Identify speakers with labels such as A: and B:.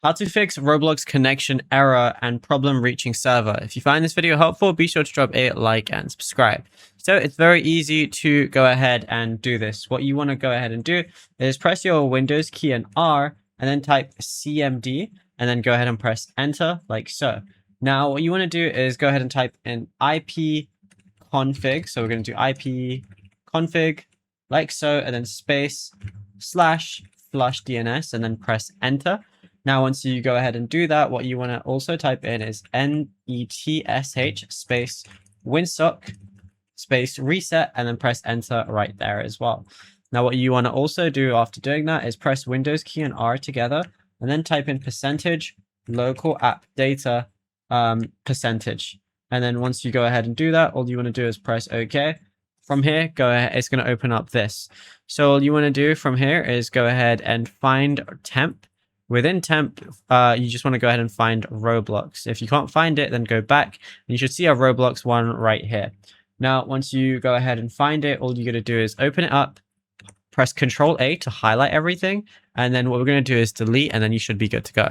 A: How to fix Roblox connection error and problem reaching server. If you find this video helpful, be sure to drop a like and subscribe. So it's very easy to go ahead and do this. What you want to go ahead and do is press your Windows key and R and then type CMD and then go ahead and press enter like so. Now what you want to do is go ahead and type in IP config. So we're going to do IP config like so and then space slash flush DNS and then press enter. Now, once you go ahead and do that, what you want to also type in is NETSH space winsock space reset and then press enter right there as well. Now, what you want to also do after doing that is press Windows key and R together and then type in percentage local app data percentage. And then once you go ahead and do that, all you want to do is press OK. From here, go ahead. It's going to open up this. So all you want to do from here is go ahead and find temp. Within temp, you just want to go ahead and find Roblox. If you can't find it, then go back and you should see a Roblox one right here. Now, once you go ahead and find it, all you're going to do is open it up, press Control A to highlight everything. And then what we're going to do is delete, and then you should be good to go.